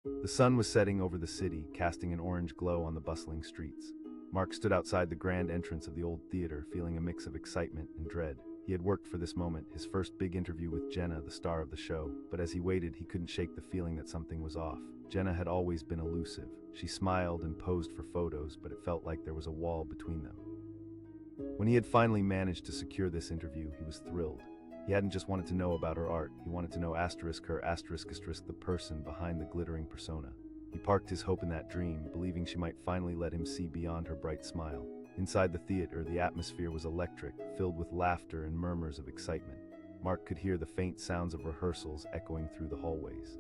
The sun was setting over the city, casting an orange glow on the bustling streets. Mark stood outside the grand entrance of the old theater, feeling a mix of excitement and dread. He had worked for this moment, his first big interview with Jenna, the star of the show, but as he waited, he couldn't shake the feeling that something was off. Jenna had always been elusive. She smiled and posed for photos, but it felt like there was a wall between them. When he had finally managed to secure this interview, he was thrilled. He hadn't just wanted to know about her art, he wanted to know *her**, the person behind the glittering persona. He parked his hope in that dream, believing she might finally let him see beyond her bright smile. Inside the theater, the atmosphere was electric, filled with laughter and murmurs of excitement. Mark could hear the faint sounds of rehearsals echoing through the hallways.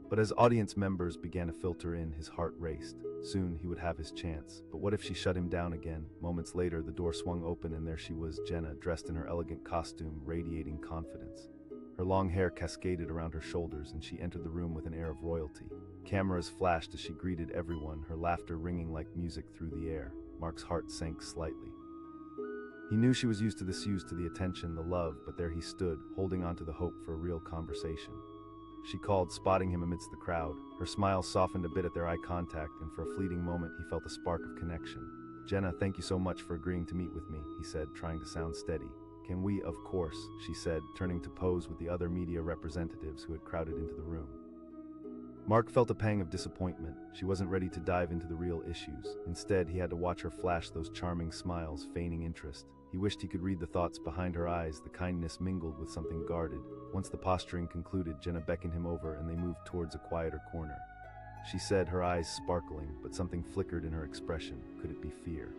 But as audience members began to filter in, his heart raced. Soon he would have his chance. But what if she shut him down again? Moments later, the door swung open and there she was, Jenna, dressed in her elegant costume, radiating confidence. Her long hair cascaded around her shoulders and she entered the room with an air of royalty. Cameras flashed as she greeted everyone, her laughter ringing like music through the air. Mark's heart sank slightly. He knew she was used to the attention, the love, but there he stood, holding on to the hope for a real conversation. She called, spotting him amidst the crowd. Her smile softened a bit at their eye contact, and for a fleeting moment he felt a spark of connection. "Jenna, thank you so much for agreeing to meet with me," he said, trying to sound steady. "Can we?" "Of course," she said, turning to pose with the other media representatives who had crowded into the room. Mark felt a pang of disappointment. She wasn't ready to dive into the real issues. Instead, he had to watch her flash those charming smiles, feigning interest. He wished he could read the thoughts behind her eyes, the kindness mingled with something guarded. Once the posturing concluded, Jenna beckoned him over and they moved towards a quieter corner. She said, her eyes sparkling, but something flickered in her expression. Could it be fear?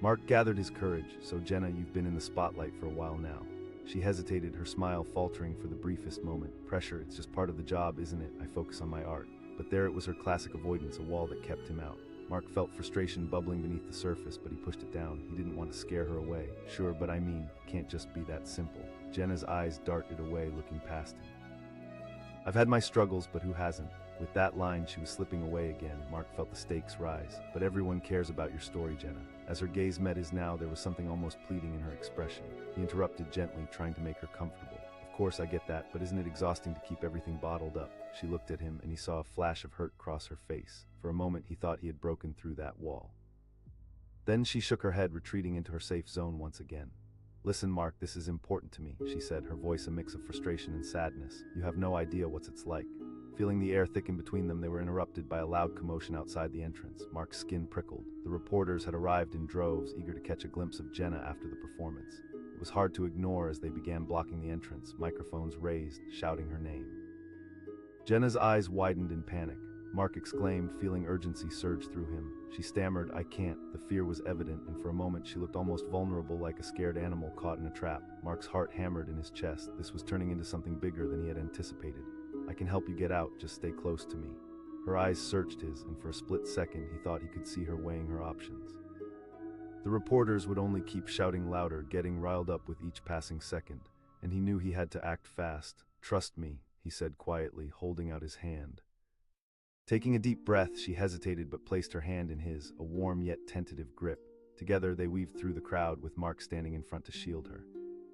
Mark gathered his courage. "So Jenna, you've been in the spotlight for a while now." She hesitated, her smile faltering for the briefest moment. "Pressure, it's just part of the job, isn't it? I focus on my art." But there it was, her classic avoidance, a wall that kept him out. Mark felt frustration bubbling beneath the surface, but he pushed it down. He didn't want to scare her away. "Sure, but I mean, can't just be that simple." Jenna's eyes darted away, looking past him. "I've had my struggles, but who hasn't?" With that line, she was slipping away again. Mark felt the stakes rise. "But everyone cares about your story, Jenna." As her gaze met his now, there was something almost pleading in her expression. He interrupted gently, trying to make her comfortable. "Of course I get that, but isn't it exhausting to keep everything bottled up?" She looked at him, and he saw a flash of hurt cross her face. For a moment, he thought he had broken through that wall. Then she shook her head, retreating into her safe zone once again. "Listen, Mark, this is important to me," she said, her voice a mix of frustration and sadness. "You have no idea what it's like." Feeling the air thicken between them, they were interrupted by a loud commotion outside the entrance. Mark's skin prickled. The reporters had arrived in droves, eager to catch a glimpse of Jenna after the performance. It was hard to ignore as they began blocking the entrance, microphones raised, shouting her name. Jenna's eyes widened in panic. Mark exclaimed, feeling urgency surge through him. She stammered, "I can't." The fear was evident, and for a moment she looked almost vulnerable, like a scared animal caught in a trap. Mark's heart hammered in his chest. This was turning into something bigger than he had anticipated. "I can help you get out, just stay close to me." Her eyes searched his, and for a split second he thought he could see her weighing her options. The reporters would only keep shouting louder, getting riled up with each passing second, and he knew he had to act fast. "Trust me," he said quietly, holding out his hand. Taking a deep breath, she hesitated but placed her hand in his, a warm yet tentative grip. Together they weaved through the crowd, with Mark standing in front to shield her.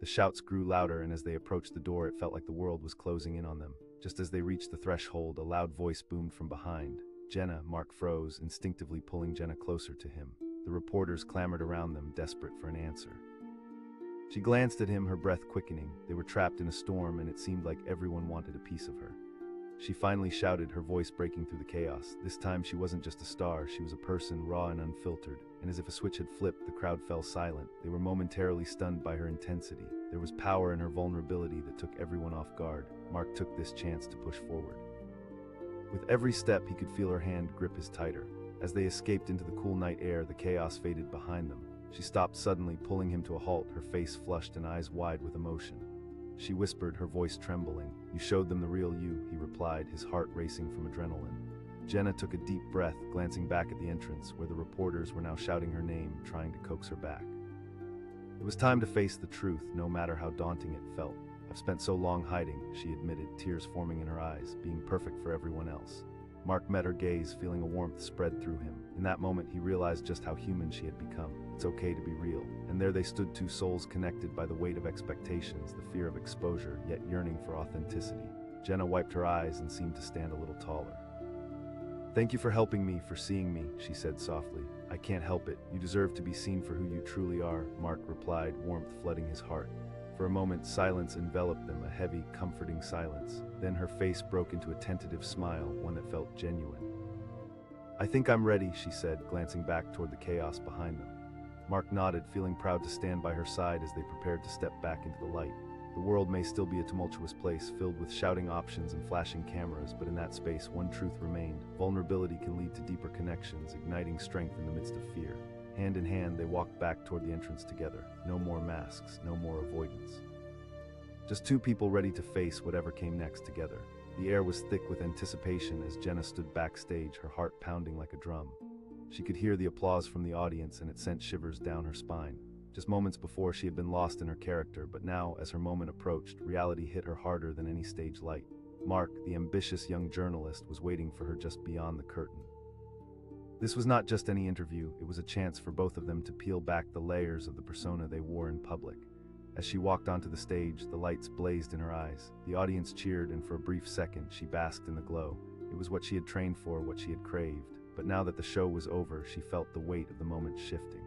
The shouts grew louder, and as they approached the door, it felt like the world was closing in on them. Just as they reached the threshold, a loud voice boomed from behind. "Jenna!" Mark froze, instinctively pulling Jenna closer to him. The reporters clamored around them, desperate for an answer. She glanced at him, her breath quickening. They were trapped in a storm, and it seemed like everyone wanted a piece of her. She finally shouted, her voice breaking through the chaos. This time she wasn't just a star, she was a person, raw and unfiltered. And as if a switch had flipped, the crowd fell silent. They were momentarily stunned by her intensity. There was power in her vulnerability that took everyone off guard. Mark took this chance to push forward. With every step, he could feel her hand grip his tighter. As they escaped into the cool night air, the chaos faded behind them. She stopped suddenly, pulling him to a halt, her face flushed and eyes wide with emotion. She whispered, her voice trembling. "You showed them the real you," he replied, his heart racing from adrenaline. Jenna took a deep breath, glancing back at the entrance, where the reporters were now shouting her name, trying to coax her back. It was time to face the truth, no matter how daunting it felt. "I've spent so long hiding," she admitted, tears forming in her eyes, being perfect for everyone else. Mark met her gaze, feeling a warmth spread through him. In that moment, he realized just how human she had become. It's okay to be real. And there they stood, two souls connected by the weight of expectations, the fear of exposure, yet yearning for authenticity. Jenna wiped her eyes and seemed to stand a little taller. "Thank you for helping me, for seeing me," she said softly. "I can't help it. You deserve to be seen for who you truly are," Mark replied, warmth flooding his heart. For a moment, silence enveloped them, a heavy, comforting silence. Then her face broke into a tentative smile, one that felt genuine. "I think I'm ready," she said, glancing back toward the chaos behind them. Mark nodded, feeling proud to stand by her side as they prepared to step back into the light. The world may still be a tumultuous place, filled with shouting options and flashing cameras, but in that space, one truth remained. Vulnerability can lead to deeper connections, igniting strength in the midst of fear. Hand in hand, they walked back toward the entrance together. No more masks, no more avoidance. Just two people ready to face whatever came next together. The air was thick with anticipation as Jenna stood backstage, her heart pounding like a drum. She could hear the applause from the audience, and it sent shivers down her spine. Just moments before, she had been lost in her character, but now, as her moment approached, reality hit her harder than any stage light. Mark, the ambitious young journalist, was waiting for her just beyond the curtain. This was not just any interview, it was a chance for both of them to peel back the layers of the persona they wore in public. As she walked onto the stage, the lights blazed in her eyes. The audience cheered, and for a brief second, she basked in the glow. It was what she had trained for, what she had craved. But now that the show was over, she felt the weight of the moment shifting.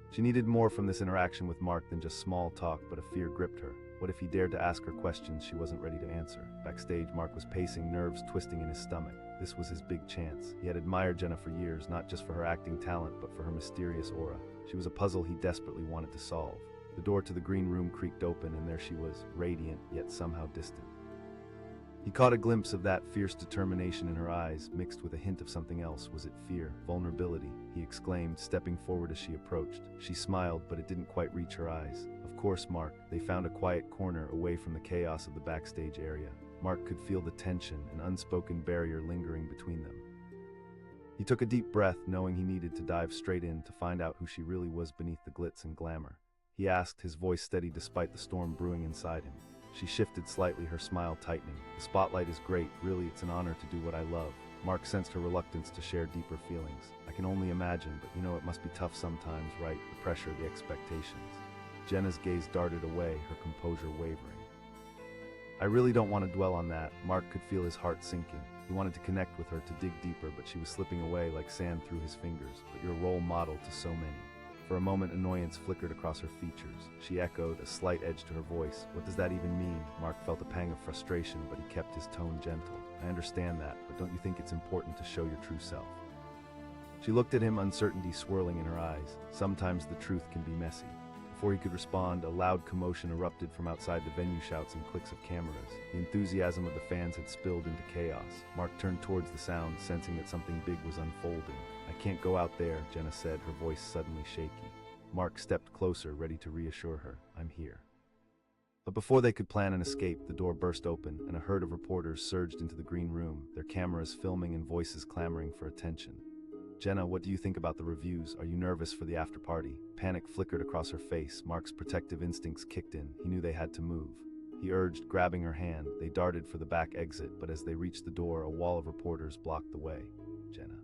She needed more from this interaction with Mark than just small talk, but a fear gripped her. What if he dared to ask her questions she wasn't ready to answer? Backstage, Mark was pacing, nerves twisting in his stomach. This was his big chance. He had admired Jenna for years, not just for her acting talent, but for her mysterious aura. She was a puzzle he desperately wanted to solve. The door to the green room creaked open, and there she was, radiant, yet somehow distant. He caught a glimpse of that fierce determination in her eyes, mixed with a hint of something else. Was it fear? Vulnerability? He exclaimed, stepping forward as she approached. She smiled, but it didn't quite reach her eyes. Of course, Mark. They found a quiet corner away from the chaos of the backstage area. Mark could feel the tension, an unspoken barrier lingering between them. He took a deep breath, knowing he needed to dive straight in to find out who she really was beneath the glitz and glamour. He asked, his voice steady despite the storm brewing inside him. She shifted slightly, her smile tightening. "The spotlight is great. Really, it's an honor to do what I love." Mark sensed her reluctance to share deeper feelings. "I can only imagine, but it must be tough sometimes, right? The pressure, the expectations." Jenna's gaze darted away, her composure wavering. "I really don't want to dwell on that." Mark could feel his heart sinking. He wanted to connect with her, to dig deeper, but she was slipping away like sand through his fingers. "But you're a role model to so many." For a moment, annoyance flickered across her features. She echoed, a slight edge to her voice. "What does that even mean?" Mark felt a pang of frustration, but he kept his tone gentle. "I understand that, but don't you think it's important to show your true self?" She looked at him, uncertainty swirling in her eyes. Sometimes the truth can be messy. Before he could respond, a loud commotion erupted from outside the venue, shouts and clicks of cameras. The enthusiasm of the fans had spilled into chaos. Mark turned towards the sound, sensing that something big was unfolding. "I can't go out there," Jenna said, her voice suddenly shaky. Mark stepped closer, ready to reassure her. "I'm here." But before they could plan an escape, the door burst open, and a herd of reporters surged into the green room, their cameras filming and voices clamoring for attention. "Jenna, what do you think about the reviews? Are you nervous for the after-party?" Panic flickered across her face. Mark's protective instincts kicked in. He knew they had to move. He urged, grabbing her hand. They darted for the back exit, but as they reached the door, a wall of reporters blocked the way. "Jenna."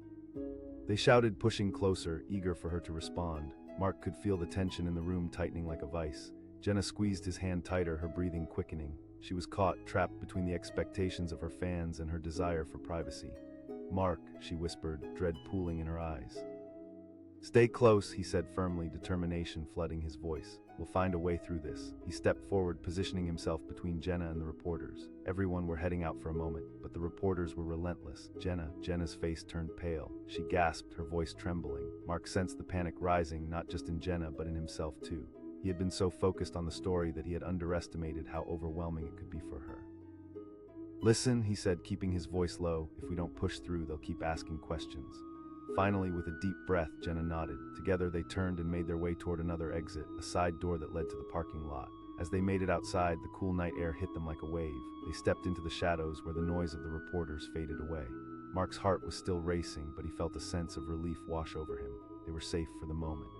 They shouted, pushing closer, eager for her to respond. Mark could feel the tension in the room tightening like a vice. Jenna squeezed his hand tighter, her breathing quickening. She was caught, trapped between the expectations of her fans and her desire for privacy. "Mark," she whispered, dread pooling in her eyes. "Stay close," he said firmly, determination flooding his voice. "We'll find a way through this." He stepped forward, positioning himself between Jenna and the reporters. Everyone were heading out for a moment, but the reporters were relentless. Jenna's face turned pale. She gasped, her voice trembling. Mark sensed the panic rising, not just in Jenna, but in himself too. He had been so focused on the story that he had underestimated how overwhelming it could be for her. "Listen," he said, keeping his voice low. "If we don't push through, they'll keep asking questions." Finally, with a deep breath, Jenna nodded. Together they turned and made their way toward another exit, a side door that led to the parking lot. As they made it outside, the cool night air hit them like a wave. They stepped into the shadows where the noise of the reporters faded away. Mark's heart was still racing, but he felt a sense of relief wash over him. They were safe for the moment.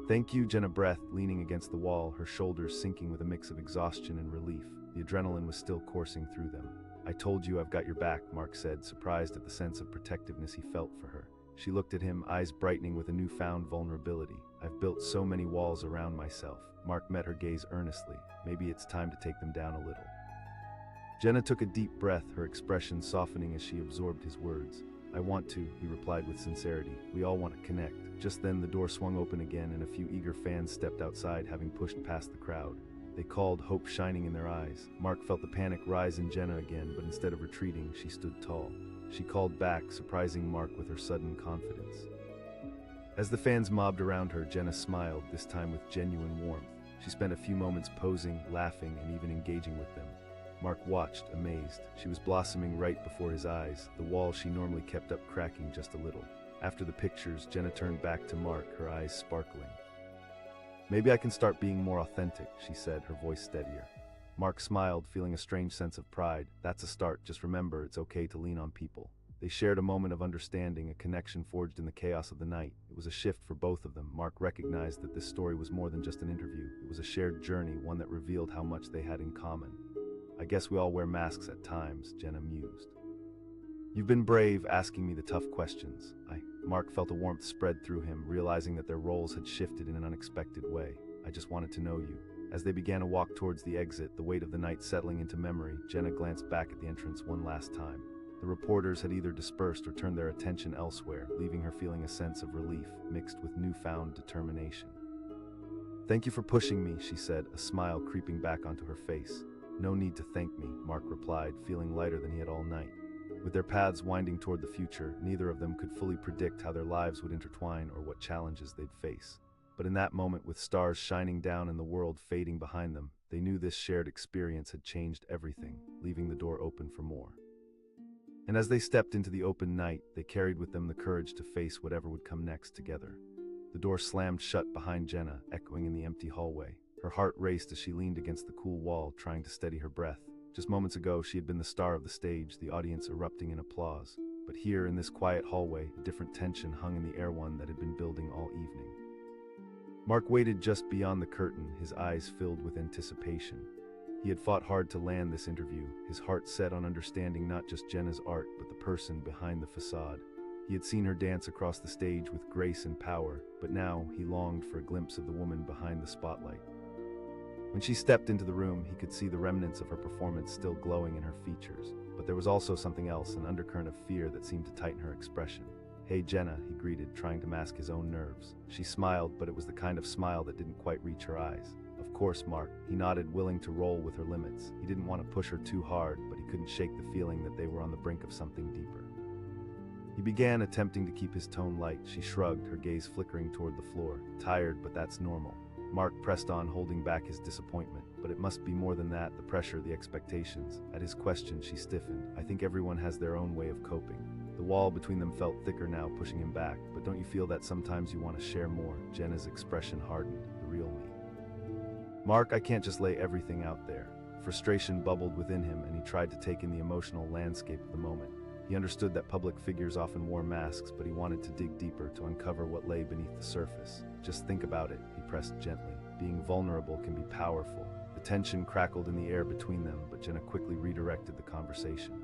"Thank you," Jenna breathed, leaning against the wall, her shoulders sinking with a mix of exhaustion and relief. The adrenaline was still coursing through them. "I told you I've got your back," Mark said, surprised at the sense of protectiveness he felt for her. She looked at him, eyes brightening with a newfound vulnerability. "I've built so many walls around myself." Mark met her gaze earnestly. "Maybe it's time to take them down a little." Jenna took a deep breath, her expression softening as she absorbed his words. "I want to," he replied with sincerity. "We all want to connect." Just then, the door swung open again and a few eager fans stepped outside, having pushed past the crowd. They called, hope shining in their eyes. Mark felt the panic rise in Jenna again, but instead of retreating, she stood tall. She called back, surprising Mark with her sudden confidence. As the fans mobbed around her, Jenna smiled, this time with genuine warmth. She spent a few moments posing, laughing, and even engaging with them. Mark watched, amazed. She was blossoming right before his eyes, the wall she normally kept up cracking just a little. After the pictures, Jenna turned back to Mark, her eyes sparkling. "Maybe I can start being more authentic," she said, her voice steadier. Mark smiled, feeling a strange sense of pride. "That's a start, just remember, it's okay to lean on people." They shared a moment of understanding, a connection forged in the chaos of the night. It was a shift for both of them. Mark recognized that this story was more than just an interview. It was a shared journey, one that revealed how much they had in common. "I guess we all wear masks at times," Jenna mused. "You've been brave, asking me the tough questions." Mark felt a warmth spread through him, realizing that their roles had shifted in an unexpected way. "I just wanted to know you." As they began to walk towards the exit, the weight of the night settling into memory, Jenna glanced back at the entrance one last time. The reporters had either dispersed or turned their attention elsewhere, leaving her feeling a sense of relief, mixed with newfound determination. "Thank you for pushing me," she said, a smile creeping back onto her face. "No need to thank me," Mark replied, feeling lighter than he had all night. With their paths winding toward the future, neither of them could fully predict how their lives would intertwine or what challenges they'd face. But in that moment, with stars shining down and the world fading behind them, they knew this shared experience had changed everything, leaving the door open for more. And as they stepped into the open night, they carried with them the courage to face whatever would come next together. The door slammed shut behind Jenna, echoing in the empty hallway. Her heart raced as she leaned against the cool wall, trying to steady her breath. Just moments ago, she had been the star of the stage, the audience erupting in applause. But here, in this quiet hallway, a different tension hung in the air, one that had been building all evening. Mark waited just beyond the curtain, his eyes filled with anticipation. He had fought hard to land this interview, his heart set on understanding not just Jenna's art, but the person behind the facade. He had seen her dance across the stage with grace and power, but now he longed for a glimpse of the woman behind the spotlight. When she stepped into the room, he could see the remnants of her performance still glowing in her features. But there was also something else, an undercurrent of fear that seemed to tighten her expression. "Hey, Jenna," he greeted, trying to mask his own nerves. She smiled, but it was the kind of smile that didn't quite reach her eyes. "Of course, Mark," he nodded, willing to roll with her limits. He didn't want to push her too hard, but he couldn't shake the feeling that they were on the brink of something deeper. He began, attempting to keep his tone light. She shrugged, her gaze flickering toward the floor. "Tired, but that's normal." Mark pressed on, holding back his disappointment. "But it must be more than that, the pressure, the expectations." At his question, she stiffened. "I think everyone has their own way of coping." The wall between them felt thicker now, pushing him back. "But don't you feel that sometimes you want to share more?" Jenna's expression hardened. "The real me." "Mark, I can't just lay everything out there." Frustration bubbled within him, and he tried to take in the emotional landscape of the moment. He understood that public figures often wore masks, but he wanted to dig deeper, to uncover what lay beneath the surface. "Just think about it," he pressed gently. "Being vulnerable can be powerful." The tension crackled in the air between them, but Jenna quickly redirected the conversation.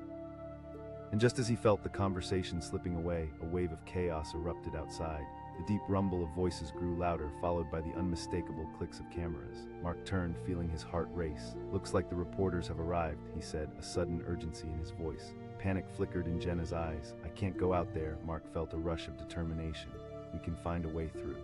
And just as he felt the conversation slipping away, a wave of chaos erupted outside. The deep rumble of voices grew louder, followed by the unmistakable clicks of cameras. Mark turned, feeling his heart race. "Looks like the reporters have arrived," he said, a sudden urgency in his voice. Panic flickered in Jenna's eyes. "I can't go out there." Mark felt a rush of determination. "We can find a way through."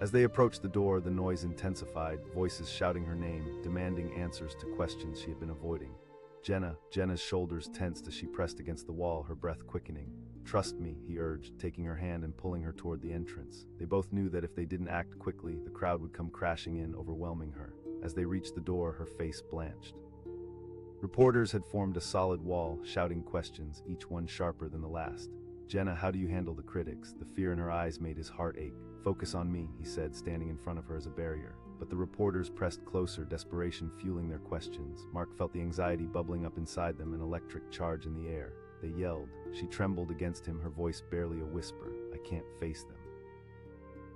As they approached the door, the noise intensified, voices shouting her name, demanding answers to questions she had been avoiding. Jenna's shoulders tensed as she pressed against the wall, her breath quickening. "Trust me," he urged, taking her hand and pulling her toward the entrance. They both knew that if they didn't act quickly, the crowd would come crashing in, overwhelming her. As they reached the door, her face blanched. Reporters had formed a solid wall, shouting questions, each one sharper than the last. "Jenna, how do you handle the critics?" The fear in her eyes made his heart ache. "Focus on me," he said, standing in front of her as a barrier. But the reporters pressed closer, desperation fueling their questions. Mark felt the anxiety bubbling up inside them, an electric charge in the air. They yelled. She trembled against him, her voice barely a whisper. "I can't face them."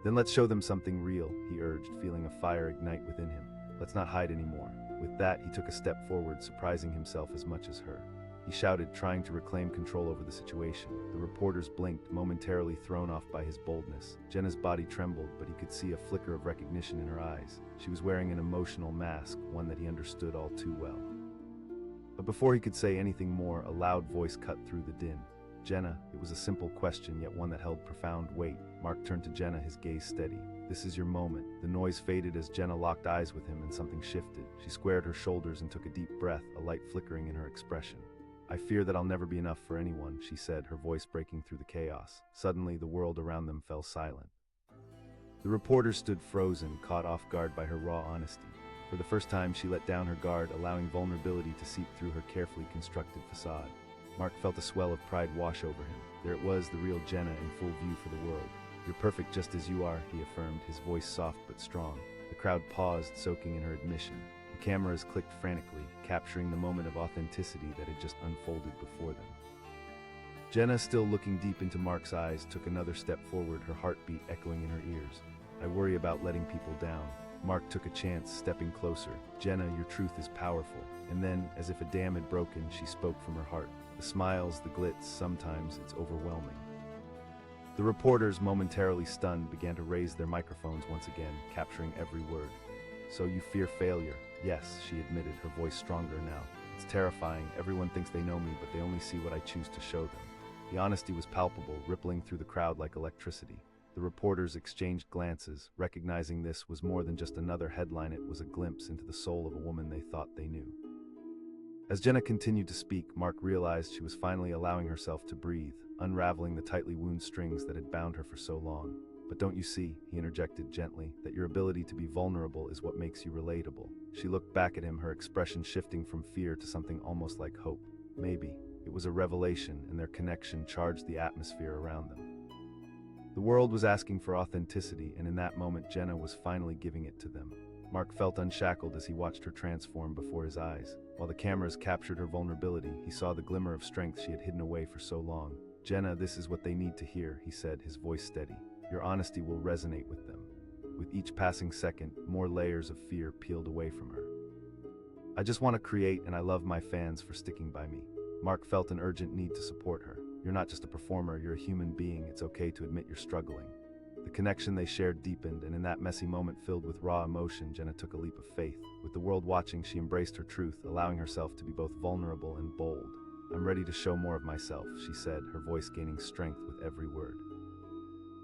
"Then let's show them something real," he urged, feeling a fire ignite within him. "Let's not hide anymore." With that, he took a step forward, surprising himself as much as her. He shouted, trying to reclaim control over the situation. The reporters blinked, momentarily thrown off by his boldness. Jenna's body trembled, but he could see a flicker of recognition in her eyes. She was wearing an emotional mask, one that he understood all too well. But before he could say anything more, a loud voice cut through the din. Jenna, it was a simple question, yet one that held profound weight. Mark turned to Jenna, his gaze steady. This is your moment. The noise faded as Jenna locked eyes with him, and something shifted. She squared her shoulders and took a deep breath, a light flickering in her expression. I fear that I'll never be enough for anyone, she said, her voice breaking through the chaos. Suddenly, the world around them fell silent. The reporter stood frozen, caught off guard by her raw honesty. For the first time, she let down her guard, allowing vulnerability to seep through her carefully constructed facade. Mark felt a swell of pride wash over him. There it was, the real Jenna in full view for the world. You're perfect just as you are, he affirmed, his voice soft but strong. The crowd paused, soaking in her admission. The cameras clicked frantically, capturing the moment of authenticity that had just unfolded before them. Jenna, still looking deep into Mark's eyes, took another step forward, her heartbeat echoing in her ears. I worry about letting people down. Mark took a chance, stepping closer. Jenna, your truth is powerful. And then, as if a dam had broken, she spoke from her heart. The smiles, the glitz, sometimes it's overwhelming. The reporters, momentarily stunned, began to raise their microphones once again, capturing every word. So you fear failure? Yes, she admitted, her voice stronger now. It's terrifying. Everyone thinks they know me, but they only see what I choose to show them. The honesty was palpable, rippling through the crowd like electricity. The reporters exchanged glances, recognizing this was more than just another headline. It was a glimpse into the soul of a woman they thought they knew. As Jenna continued to speak, Mark realized she was finally allowing herself to breathe, unraveling the tightly wound strings that had bound her for so long. But don't you see, he interjected gently, that your ability to be vulnerable is what makes you relatable? She looked back at him, her expression shifting from fear to something almost like hope. Maybe. It was a revelation, and their connection charged the atmosphere around them. The world was asking for authenticity, and in that moment Jenna was finally giving it to them. Mark felt unshackled as he watched her transform before his eyes. While the cameras captured her vulnerability, he saw the glimmer of strength she had hidden away for so long. Jenna, this is what they need to hear, he said, his voice steady. Your honesty will resonate with them. With each passing second, more layers of fear peeled away from her. I just want to create, and I love my fans for sticking by me. Mark felt an urgent need to support her. You're not just a performer, you're a human being. It's okay to admit you're struggling. The connection they shared deepened, and in that messy moment filled with raw emotion, Jenna took a leap of faith. With the world watching, she embraced her truth, allowing herself to be both vulnerable and bold. I'm ready to show more of myself, she said, her voice gaining strength with every word.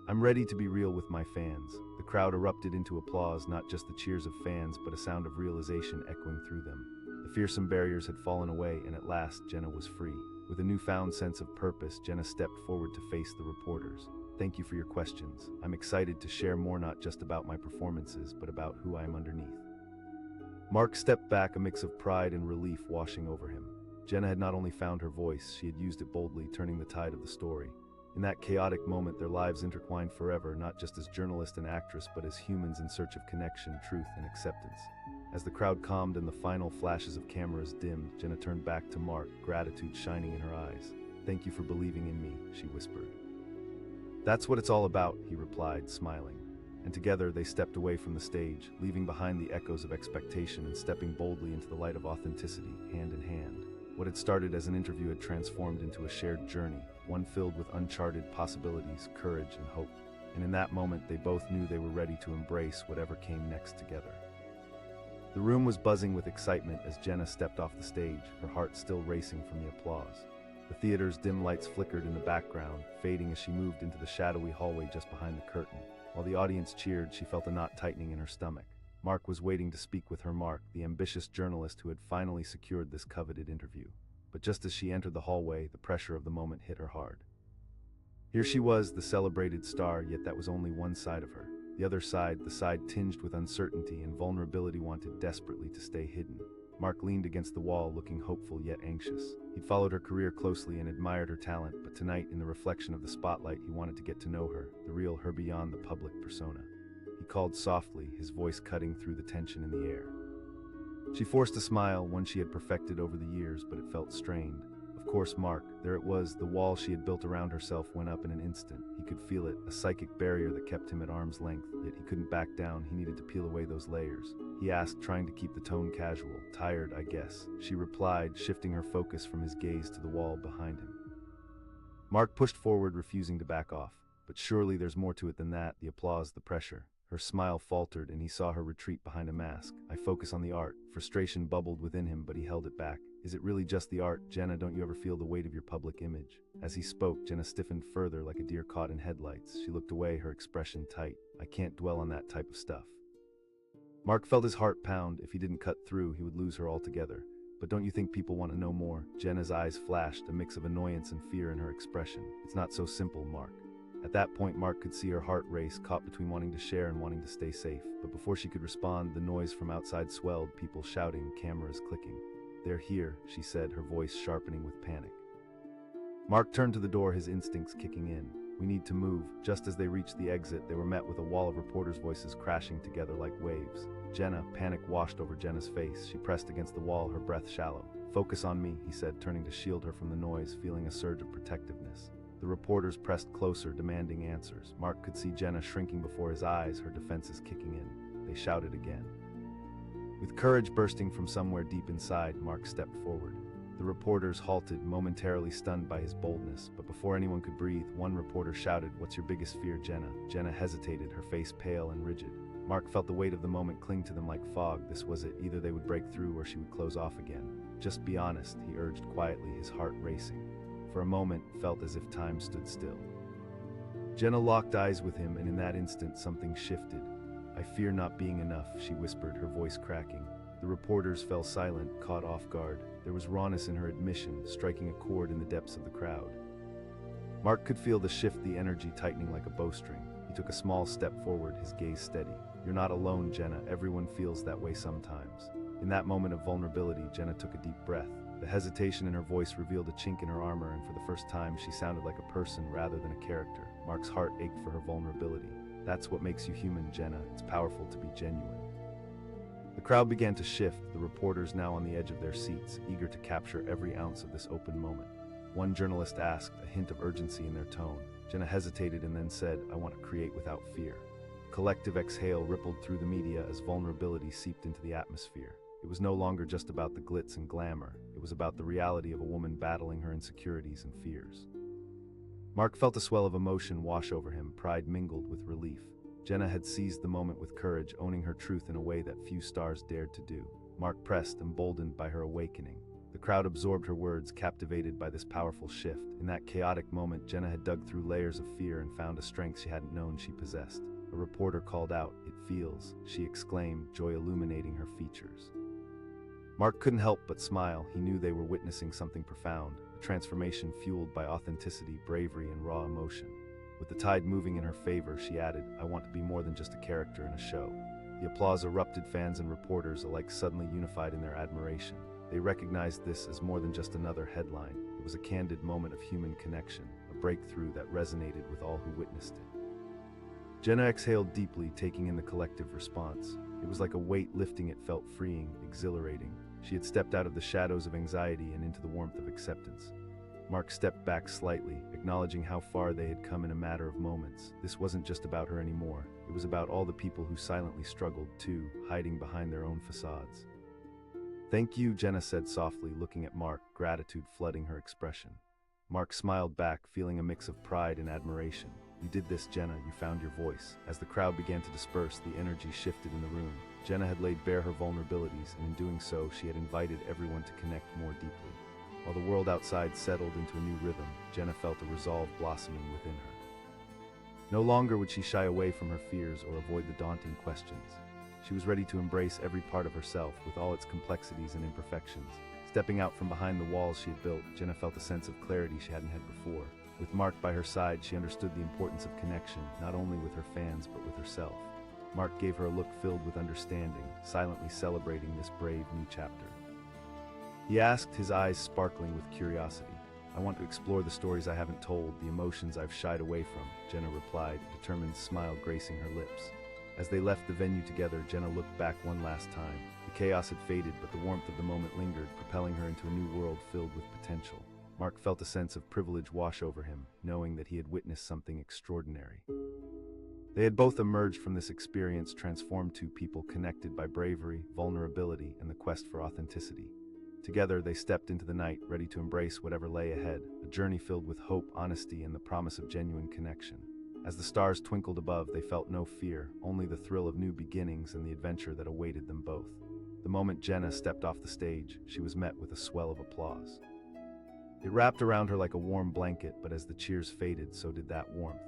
I'm ready to be real with my fans. The crowd erupted into applause, not just the cheers of fans, but a sound of realization echoing through them. The fearsome barriers had fallen away, and at last, Jenna was free. With a newfound sense of purpose, Jenna stepped forward to face the reporters. Thank you for your questions. I'm excited to share more, not just about my performances, but about who I am underneath. Mark stepped back, a mix of pride and relief washing over him. Jenna had not only found her voice, she had used it boldly, turning the tide of the story. In that chaotic moment, their lives intertwined forever, not just as journalist and actress, but as humans in search of connection, truth, and acceptance. As the crowd calmed and the final flashes of cameras dimmed, Jenna turned back to Mark, gratitude shining in her eyes. Thank you for believing in me, she whispered. That's what it's all about, he replied, smiling. And together they stepped away from the stage, leaving behind the echoes of expectation and stepping boldly into the light of authenticity, hand in hand. What had started as an interview had transformed into a shared journey, one filled with uncharted possibilities, courage, and hope. And in that moment, they both knew they were ready to embrace whatever came next together. The room was buzzing with excitement as Jenna stepped off the stage, her heart still racing from the applause. The theater's dim lights flickered in the background, fading as she moved into the shadowy hallway just behind the curtain. While the audience cheered, she felt a knot tightening in her stomach. Mark was waiting to speak with her. Mark, the ambitious journalist who had finally secured this coveted interview. But just as she entered the hallway, the pressure of the moment hit her hard. Here she was, the celebrated star, yet that was only one side of her. The other side, the side tinged with uncertainty and vulnerability, wanted desperately to stay hidden. Mark leaned against the wall, looking hopeful yet anxious. He'd followed her career closely and admired her talent, but tonight, in the reflection of the spotlight, he wanted to get to know her, the real her beyond the public persona. He called softly, his voice cutting through the tension in the air. She forced a smile, one she had perfected over the years, but it felt strained. Of course, Mark. There it was, the wall she had built around herself went up in an instant. He could feel it, a psychic barrier that kept him at arm's length, yet he couldn't back down. He needed to peel away those layers. He asked, trying to keep the tone casual. Tired, I guess. She replied, shifting her focus from his gaze to the wall behind him. Mark pushed forward, refusing to back off. But surely there's more to it than that, the applause, the pressure. Her smile faltered and he saw her retreat behind a mask. I focus on the art. Frustration bubbled within him, but he held it back. Is it really just the art? Jenna, don't you ever feel the weight of your public image? As he spoke, Jenna stiffened further like a deer caught in headlights. She looked away, her expression tight. I can't dwell on that type of stuff. Mark felt his heart pound. If he didn't cut through, he would lose her altogether. But don't you think people want to know more? Jenna's eyes flashed, a mix of annoyance and fear in her expression. It's not so simple, Mark. At that point, Mark could see her heart race, caught between wanting to share and wanting to stay safe. But before she could respond, the noise from outside swelled, people shouting, cameras clicking. They're here, she said, her voice sharpening with panic. Mark turned to the door, his instincts kicking in. We need to move. Just as they reached the exit, they were met with a wall of reporters' voices crashing together like waves. Jenna, panic washed over Jenna's face. She pressed against the wall, her breath shallow. Focus on me, he said, turning to shield her from the noise, feeling a surge of protectiveness. The reporters pressed closer, demanding answers. Mark could see Jenna shrinking before his eyes, her defenses kicking in. They shouted again. With courage bursting from somewhere deep inside, Mark stepped forward. The reporters halted, momentarily stunned by his boldness, but before anyone could breathe, one reporter shouted, "What's your biggest fear, Jenna?" Jenna hesitated, her face pale and rigid. Mark felt the weight of the moment cling to them like fog. This was it. Either they would break through or she would close off again. Just be honest, he urged quietly, his heart racing. For a moment, it felt as if time stood still. Jenna locked eyes with him, and in that instant, something shifted. I fear not being enough, she whispered, her voice cracking. The reporters fell silent, caught off guard. There was rawness in her admission, striking a chord in the depths of the crowd. Mark could feel the shift, the energy tightening like a bowstring. He took a small step forward, his gaze steady. You're not alone, Jenna. Everyone feels that way sometimes. In that moment of vulnerability, Jenna took a deep breath. The hesitation in her voice revealed a chink in her armor, and for the first time, she sounded like a person rather than a character. Mark's heart ached for her vulnerability. That's what makes you human, Jenna. It's powerful to be genuine. The crowd began to shift, the reporters now on the edge of their seats, eager to capture every ounce of this open moment. One journalist asked, a hint of urgency in their tone. Jenna hesitated and then said, I want to create without fear. Collective exhale rippled through the media as vulnerability seeped into the atmosphere. It was no longer just about the glitz and glamour. It was about the reality of a woman battling her insecurities and fears. Mark felt a swell of emotion wash over him, pride mingled with relief. Jenna had seized the moment with courage, owning her truth in a way that few stars dared to do. Mark pressed, emboldened by her awakening. The crowd absorbed her words, captivated by this powerful shift. In that chaotic moment, Jenna had dug through layers of fear and found a strength she hadn't known she possessed. A reporter called out, "It feels," she exclaimed, joy illuminating her features. Mark couldn't help but smile. He knew they were witnessing something profound, a transformation fueled by authenticity, bravery, and raw emotion. With the tide moving in her favor, she added, I want to be more than just a character in a show. The applause erupted, fans and reporters alike suddenly unified in their admiration. They recognized this as more than just another headline. It was a candid moment of human connection, a breakthrough that resonated with all who witnessed it. Jenna exhaled deeply, taking in the collective response. It was like a weight lifting. It felt freeing, exhilarating. She had stepped out of the shadows of anxiety and into the warmth of acceptance. Mark stepped back slightly, acknowledging how far they had come in a matter of moments. This wasn't just about her anymore. It was about all the people who silently struggled too, hiding behind their own facades. Thank you, Jenna said softly, looking at Mark, gratitude flooding her expression. Mark smiled back, feeling a mix of pride and admiration. You did this, Jenna. You found your voice. As the crowd began to disperse, the energy shifted in the room. Jenna had laid bare her vulnerabilities, and in doing so, she had invited everyone to connect more deeply. While the world outside settled into a new rhythm, Jenna felt a resolve blossoming within her. No longer would she shy away from her fears or avoid the daunting questions. She was ready to embrace every part of herself, with all its complexities and imperfections. Stepping out from behind the walls she had built, Jenna felt a sense of clarity she hadn't had before. With Mark by her side, she understood the importance of connection, not only with her fans, but with herself. Mark gave her a look filled with understanding, silently celebrating this brave new chapter. He asked, his eyes sparkling with curiosity. I want to explore the stories I haven't told, the emotions I've shied away from, Jenna replied, a determined smile gracing her lips. As they left the venue together, Jenna looked back one last time. The chaos had faded, but the warmth of the moment lingered, propelling her into a new world filled with potential. Mark felt a sense of privilege wash over him, knowing that he had witnessed something extraordinary. They had both emerged from this experience transformed, two people connected by bravery, vulnerability, and the quest for authenticity. Together, they stepped into the night, ready to embrace whatever lay ahead, a journey filled with hope, honesty, and the promise of genuine connection. As the stars twinkled above, they felt no fear, only the thrill of new beginnings and the adventure that awaited them both. The moment Jenna stepped off the stage, she was met with a swell of applause. It wrapped around her like a warm blanket, but as the cheers faded, so did that warmth.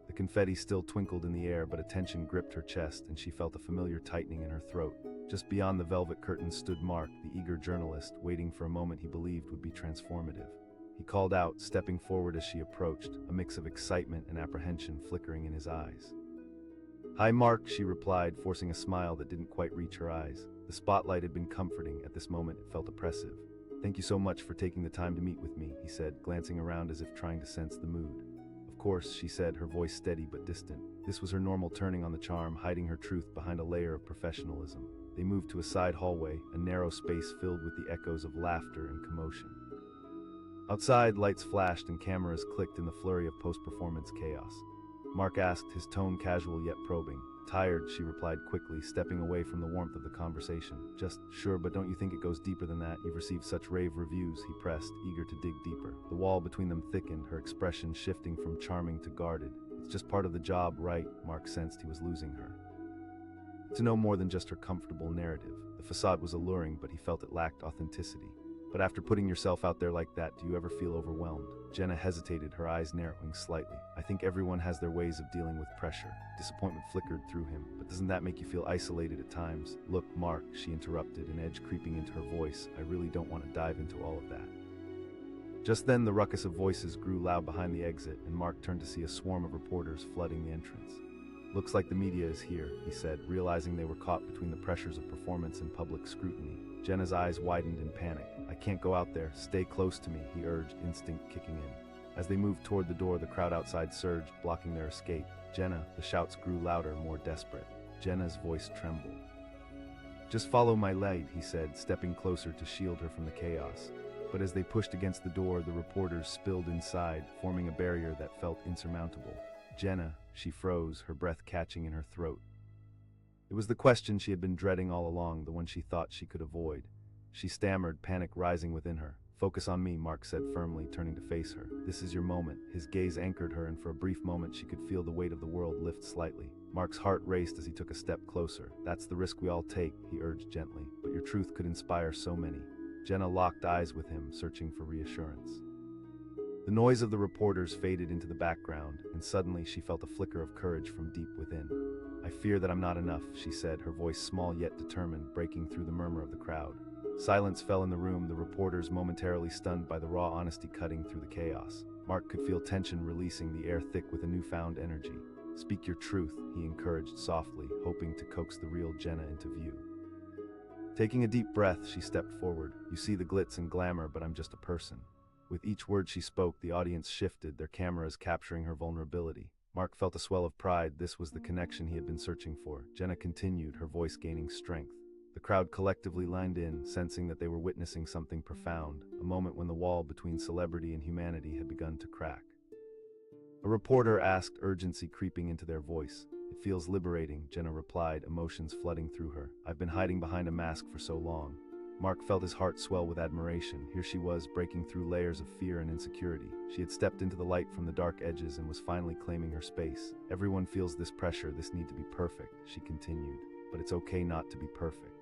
The confetti still twinkled in the air, but a tension gripped her chest, and she felt a familiar tightening in her throat. Just beyond the velvet curtain stood Mark, the eager journalist, waiting for a moment he believed would be transformative. He called out, stepping forward as she approached, a mix of excitement and apprehension flickering in his eyes. "Hi, Mark," she replied, forcing a smile that didn't quite reach her eyes. The spotlight had been comforting. At this moment, it felt oppressive. "Thank you so much for taking the time to meet with me," he said, glancing around as if trying to sense the mood. "Of course," she said, her voice steady but distant. This was her normal turning on the charm, hiding her truth behind a layer of professionalism. They moved to a side hallway, a narrow space filled with the echoes of laughter and commotion. Outside, lights flashed and cameras clicked in the flurry of post-performance chaos. Mark asked, his tone casual yet probing. "Tired," she replied quickly, stepping away from the warmth of the conversation. "Just, sure, but don't you think it goes deeper than that? You've received such rave reviews," he pressed, eager to dig deeper. The wall between them thickened, her expression shifting from charming to guarded. "It's just part of the job, right?" Mark sensed he was losing her. To know more than just her comfortable narrative. The facade was alluring, but he felt it lacked authenticity. "But after putting yourself out there like that, do you ever feel overwhelmed?" Jenna hesitated, her eyes narrowing slightly. "I think everyone has their ways of dealing with pressure." Disappointment flickered through him. "But doesn't that make you feel isolated at times?" "Look, Mark," she interrupted, an edge creeping into her voice, "I really don't want to dive into all of that." Just then, the ruckus of voices grew loud behind the exit, and Mark turned to see a swarm of reporters flooding the entrance. "Looks like the media is here," he said, realizing they were caught between the pressures of performance and public scrutiny. Jenna's eyes widened in panic. "I can't go out there. Stay close to me," he urged, instinct kicking in. As they moved toward the door, the crowd outside surged, blocking their escape. "Jenna," the shouts grew louder, more desperate. Jenna's voice trembled. "Just follow my lead," he said, stepping closer to shield her from the chaos. But as they pushed against the door, the reporters spilled inside, forming a barrier that felt insurmountable. "Jenna," she froze, her breath catching in her throat. It was the question she had been dreading all along, the one she thought she could avoid. She stammered, panic rising within her. "Focus on me," Mark said firmly, turning to face her. "This is your moment." His gaze anchored her, and for a brief moment she could feel the weight of the world lift slightly. Mark's heart raced as he took a step closer. "That's the risk we all take," he urged gently, "but your truth could inspire so many." Jenna locked eyes with him, searching for reassurance. The noise of the reporters faded into the background, and suddenly she felt a flicker of courage from deep within. "I fear that I'm not enough," she said, her voice small yet determined, breaking through the murmur of the crowd. Silence fell in the room, the reporters momentarily stunned by the raw honesty cutting through the chaos. Mark could feel tension releasing, the air thick with a newfound energy. "Speak your truth," he encouraged softly, hoping to coax the real Jenna into view. Taking a deep breath, she stepped forward. "You see the glitz and glamour, but I'm just a person." With each word she spoke, the audience shifted, their cameras capturing her vulnerability. Mark felt a swell of pride. This was the connection he had been searching for. Jenna continued, her voice gaining strength. The crowd collectively lined in, sensing that they were witnessing something profound, a moment when the wall between celebrity and humanity had begun to crack. A reporter asked, urgency creeping into their voice. "It feels liberating," Jenna replied, emotions flooding through her. "I've been hiding behind a mask for so long." Mark felt his heart swell with admiration. Here she was, breaking through layers of fear and insecurity. She had stepped into the light from the dark edges and was finally claiming her space. "Everyone feels this pressure, this need to be perfect," she continued. "But it's okay not to be perfect."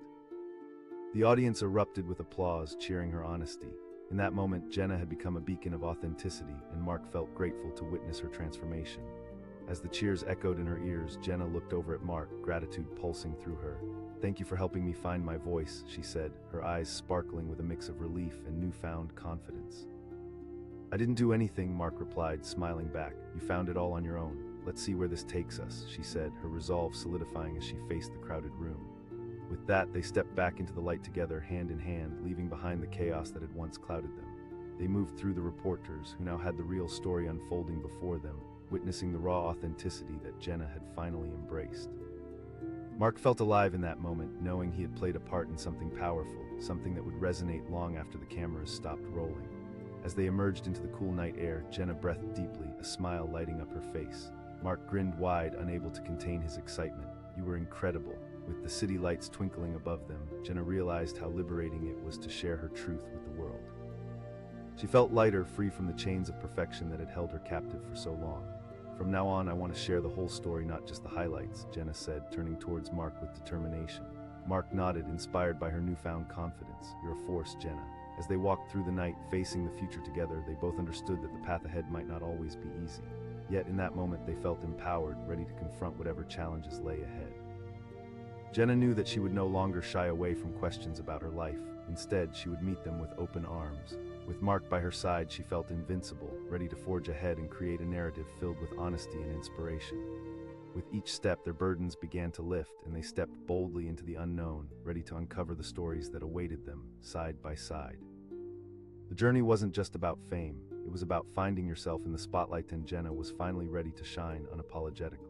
The audience erupted with applause, cheering her honesty. In that moment, Jenna had become a beacon of authenticity, and Mark felt grateful to witness her transformation. As the cheers echoed in her ears, Jenna looked over at Mark, gratitude pulsing through her. "Thank you for helping me find my voice," she said, her eyes sparkling with a mix of relief and newfound confidence. "I didn't do anything," Mark replied, smiling back. "You found it all on your own. Let's see where this takes us," she said, her resolve solidifying as she faced the crowded room. With that, they stepped back into the light together, hand in hand, leaving behind the chaos that had once clouded them. They moved through the reporters, who now had the real story unfolding before them, witnessing the raw authenticity that Jenna had finally embraced. Mark felt alive in that moment, knowing he had played a part in something powerful, something that would resonate long after the cameras stopped rolling. As they emerged into the cool night air, Jenna breathed deeply, a smile lighting up her face. Mark grinned wide, unable to contain his excitement. "You were incredible." With the city lights twinkling above them, Jenna realized how liberating it was to share her truth with the world. She felt lighter, free from the chains of perfection that had held her captive for so long. From now on, I want to share the whole story, not just the highlights, Jenna said, turning towards Mark with determination. Mark nodded, inspired by her newfound confidence. You're a force, Jenna. As they walked through the night, facing the future together, they both understood that the path ahead might not always be easy. Yet in that moment, they felt empowered, ready to confront whatever challenges lay ahead. Jenna knew that she would no longer shy away from questions about her life. Instead, she would meet them with open arms. With Mark by her side, she felt invincible, ready to forge ahead and create a narrative filled with honesty and inspiration. With each step, their burdens began to lift, and they stepped boldly into the unknown, ready to uncover the stories that awaited them, side by side. The journey wasn't just about fame, it was about finding yourself in the spotlight, and Jenna was finally ready to shine unapologetically.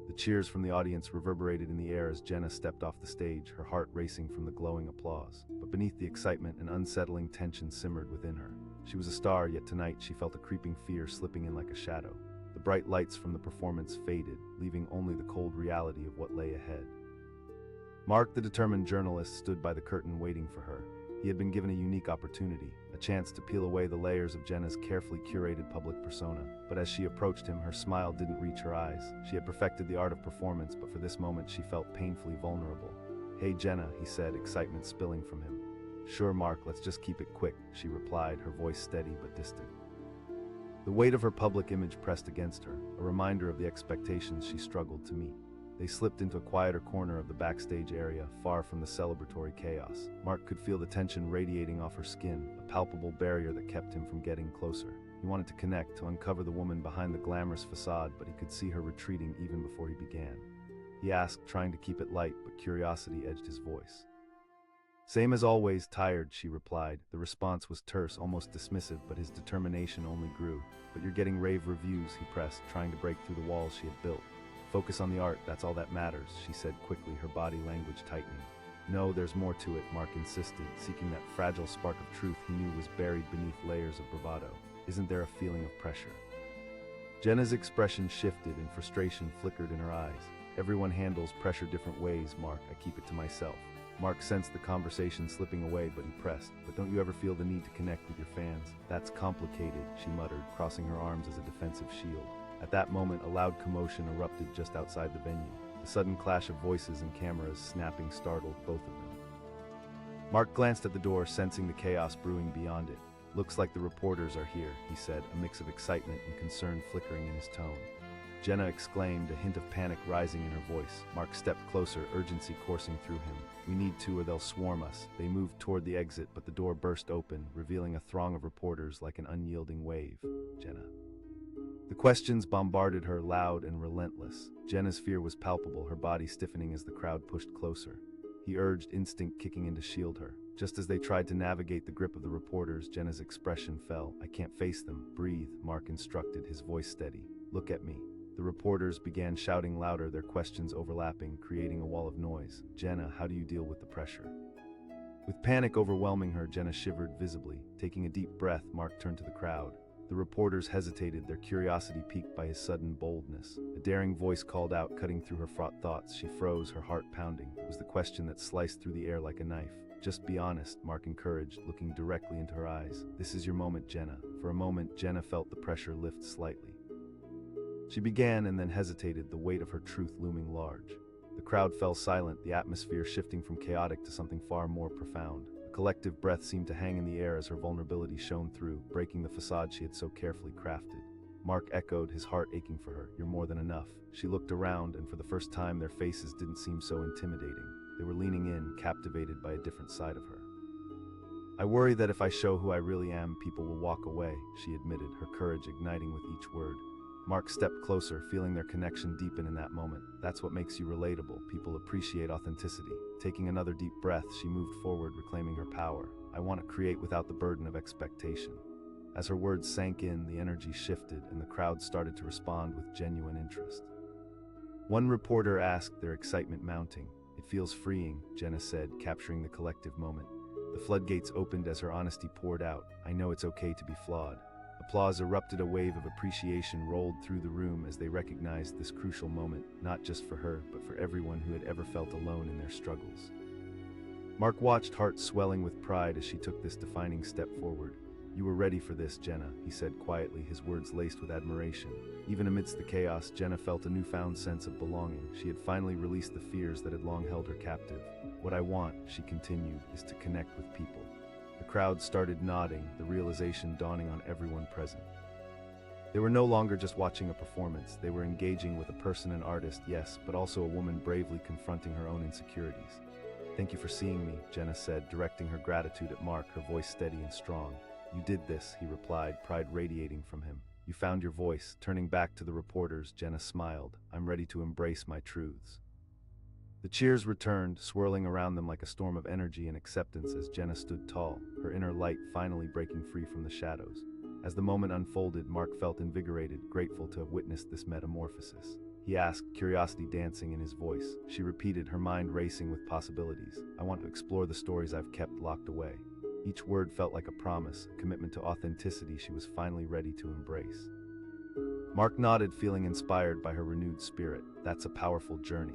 The cheers from the audience reverberated in the air as Jenna stepped off the stage, her heart racing from the glowing applause. But beneath the excitement, an unsettling tension simmered within her. She was a star, yet tonight she felt a creeping fear slipping in like a shadow. The bright lights from the performance faded, leaving only the cold reality of what lay ahead. Mark, the determined journalist, stood by the curtain waiting for her. He had been given a unique opportunity, a chance to peel away the layers of Jenna's carefully curated public persona. But as she approached him, her smile didn't reach her eyes. She had perfected the art of performance, but for this moment she felt painfully vulnerable. "Hey Jenna," he said, excitement spilling from him. "Sure, Mark, let's just keep it quick," she replied, her voice steady but distant. The weight of her public image pressed against her, a reminder of the expectations she struggled to meet. They slipped into a quieter corner of the backstage area, far from the celebratory chaos. Mark could feel the tension radiating off her skin, a palpable barrier that kept him from getting closer. He wanted to connect, to uncover the woman behind the glamorous facade, but he could see her retreating even before he began. He asked, trying to keep it light, but curiosity edged his voice. "Same as always, tired," she replied. The response was terse, almost dismissive, but his determination only grew. "But you're getting rave reviews," he pressed, trying to break through the walls she had built. "Focus on the art, that's all that matters," she said quickly, her body language tightening. "No, there's more to it," Mark insisted, seeking that fragile spark of truth he knew was buried beneath layers of bravado. "Isn't there a feeling of pressure?" Jenna's expression shifted and frustration flickered in her eyes. "Everyone handles pressure different ways, Mark. I keep it to myself." Mark sensed the conversation slipping away, but he pressed. "But don't you ever feel the need to connect with your fans?" "That's complicated," she muttered, crossing her arms as a defensive shield. At that moment, a loud commotion erupted just outside the venue. The sudden clash of voices and cameras snapping startled both of them. Mark glanced at the door, sensing the chaos brewing beyond it. "Looks like the reporters are here," he said, a mix of excitement and concern flickering in his tone. Jenna exclaimed, a hint of panic rising in her voice. Mark stepped closer, urgency coursing through him. "We need to, or they'll swarm us." They moved toward the exit, but the door burst open, revealing a throng of reporters like an unyielding wave. "Jenna." The questions bombarded her, loud and relentless. Jenna's fear was palpable, her body stiffening as the crowd pushed closer. He urged, instinct kicking in to shield her. Just as they tried to navigate the grip of the reporters, Jenna's expression fell. "I can't face them. Breathe," Mark instructed, his voice steady. "Look at me." The reporters began shouting louder, their questions overlapping, creating a wall of noise. "Jenna, how do you deal with the pressure?" With panic overwhelming her, Jenna shivered visibly. Taking a deep breath, Mark turned to the crowd. The reporters hesitated, their curiosity piqued by his sudden boldness. A daring voice called out, cutting through her fraught thoughts. She froze, her heart pounding. It was the question that sliced through the air like a knife. "Just be honest," Mark encouraged, looking directly into her eyes. "This is your moment, Jenna." For a moment, Jenna felt the pressure lift slightly. She began and then hesitated, the weight of her truth looming large. The crowd fell silent, the atmosphere shifting from chaotic to something far more profound. A collective breath seemed to hang in the air as her vulnerability shone through, breaking the facade she had so carefully crafted. Mark echoed, his heart aching for her. "You're more than enough." She looked around, and for the first time their faces didn't seem so intimidating. They were leaning in, captivated by a different side of her. "I worry that if I show who I really am, people will walk away," she admitted, her courage igniting with each word. Mark stepped closer, feeling their connection deepen in that moment. "That's what makes you relatable. People appreciate authenticity." Taking another deep breath, she moved forward, reclaiming her power. "I want to create without the burden of expectation." As her words sank in, the energy shifted, and the crowd started to respond with genuine interest. One reporter asked, their excitement mounting. "It feels freeing," Jenna said, capturing the collective moment. The floodgates opened as her honesty poured out. "I know it's okay to be flawed." Applause erupted, a wave of appreciation rolled through the room as they recognized this crucial moment, not just for her, but for everyone who had ever felt alone in their struggles. Mark watched, heart swelling with pride as she took this defining step forward. You were ready for this, Jenna, he said quietly, his words laced with admiration. Even amidst the chaos, Jenna felt a newfound sense of belonging. She had finally released the fears that had long held her captive. What I want, she continued, is to connect with people. The crowd started nodding, the realization dawning on everyone present. They were no longer just watching a performance, they were engaging with a person, an artist, yes, but also a woman bravely confronting her own insecurities. Thank you for seeing me, Jenna said, directing her gratitude at Mark, her voice steady and strong. You did this, he replied, pride radiating from him. You found your voice. Turning back to the reporters, Jenna smiled. I'm ready to embrace my truths. The cheers returned, swirling around them like a storm of energy and acceptance as Jenna stood tall, her inner light finally breaking free from the shadows. As the moment unfolded, Mark felt invigorated, grateful to have witnessed this metamorphosis. He asked, curiosity dancing in his voice. She repeated, her mind racing with possibilities. I want to explore the stories I've kept locked away. Each word felt like a promise, a commitment to authenticity she was finally ready to embrace. Mark nodded, feeling inspired by her renewed spirit. That's a powerful journey.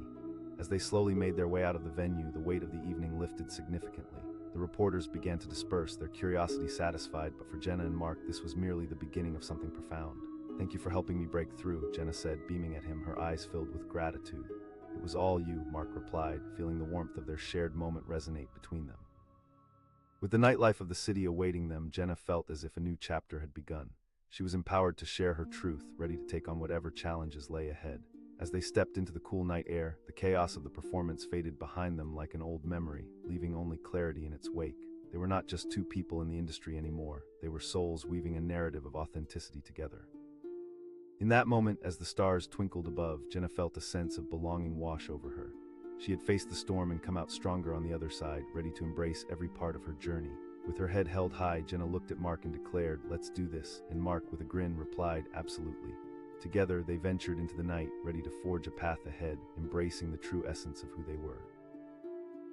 As they slowly made their way out of the venue, the weight of the evening lifted significantly. The reporters began to disperse, their curiosity satisfied, but for Jenna and Mark, this was merely the beginning of something profound. Thank you for helping me break through, Jenna said, beaming at him, her eyes filled with gratitude. It was all you, Mark replied, feeling the warmth of their shared moment resonate between them. With the nightlife of the city awaiting them, Jenna felt as if a new chapter had begun. She was empowered to share her truth, ready to take on whatever challenges lay ahead. As they stepped into the cool night air, the chaos of the performance faded behind them like an old memory, leaving only clarity in its wake. They were not just two people in the industry anymore. They were souls weaving a narrative of authenticity together. In that moment, as the stars twinkled above, Jenna felt a sense of belonging wash over her. She had faced the storm and come out stronger on the other side, ready to embrace every part of her journey. With her head held high, Jenna looked at Mark and declared, "Let's do this," and Mark, with a grin, replied, "Absolutely." Together, they ventured into the night, ready to forge a path ahead, embracing the true essence of who they were.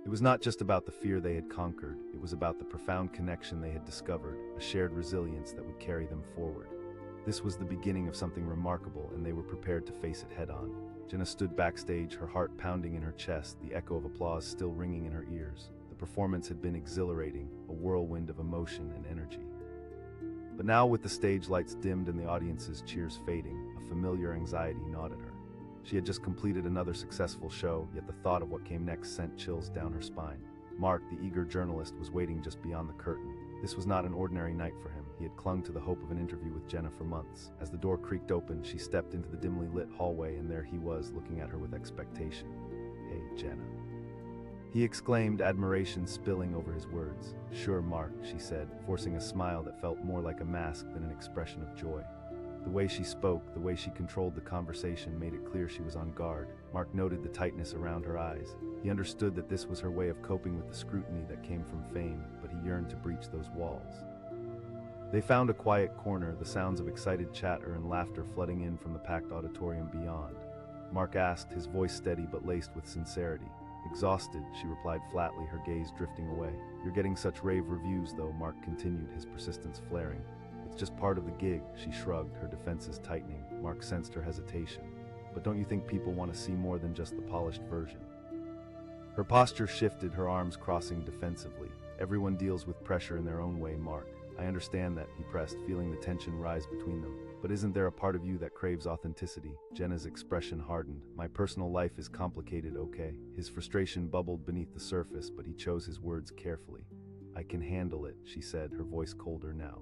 It was not just about the fear they had conquered, it was about the profound connection they had discovered, a shared resilience that would carry them forward. This was the beginning of something remarkable, and they were prepared to face it head-on. Jenna stood backstage, her heart pounding in her chest, the echo of applause still ringing in her ears. The performance had been exhilarating, a whirlwind of emotion and energy. But now, with the stage lights dimmed and the audience's cheers fading, a familiar anxiety gnawed at her. She had just completed another successful show, yet the thought of what came next sent chills down her spine. Mark, the eager journalist, was waiting just beyond the curtain. This was not an ordinary night for him. He had clung to the hope of an interview with Jenna for months. As the door creaked open, she stepped into the dimly lit hallway, and there he was, looking at her with expectation. "Hey, Jenna," he exclaimed, admiration spilling over his words. "Sure, Mark," she said, forcing a smile that felt more like a mask than an expression of joy. The way she spoke, the way she controlled the conversation made it clear she was on guard. Mark noted the tightness around her eyes. He understood that this was her way of coping with the scrutiny that came from fame, but he yearned to breach those walls. They found a quiet corner, the sounds of excited chatter and laughter flooding in from the packed auditorium beyond. Mark asked, his voice steady but laced with sincerity. "Exhausted," she replied flatly, her gaze drifting away. "You're getting such rave reviews, though," Mark continued, his persistence flaring. "It's just part of the gig," she shrugged, her defenses tightening. Mark sensed her hesitation. "But don't you think people want to see more than just the polished version?" Her posture shifted, her arms crossing defensively. "Everyone deals with pressure in their own way, Mark. I understand that," he pressed, feeling the tension rise between them. "But isn't there a part of you that craves authenticity?" Jenna's expression hardened. "My personal life is complicated, okay?" His frustration bubbled beneath the surface, but he chose his words carefully. "I can handle it," she said, her voice colder now.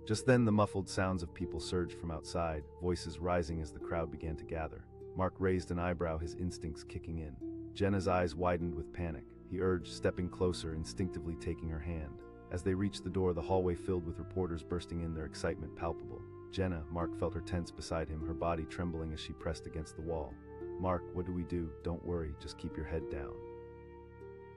Just then, the muffled sounds of people surged from outside, voices rising as the crowd began to gather. Mark raised an eyebrow, his instincts kicking in. Jenna's eyes widened with panic. He urged, stepping closer, instinctively taking her hand. As they reached the door, the hallway filled with reporters bursting in, their excitement palpable. "Jenna," Mark felt her tense beside him, her body trembling as she pressed against the wall. "Mark, what do we do? Don't worry, just keep your head down."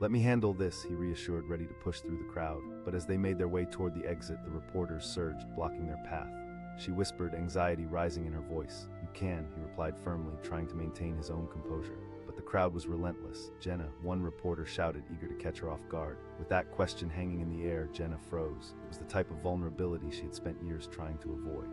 "Let me handle this," he reassured, ready to push through the crowd. But as they made their way toward the exit, the reporters surged, blocking their path. She whispered, anxiety rising in her voice. "You can," he replied firmly, trying to maintain his own composure. But the crowd was relentless. "Jenna," one reporter shouted, eager to catch her off guard. With that question hanging in the air, Jenna froze. It was the type of vulnerability she had spent years trying to avoid.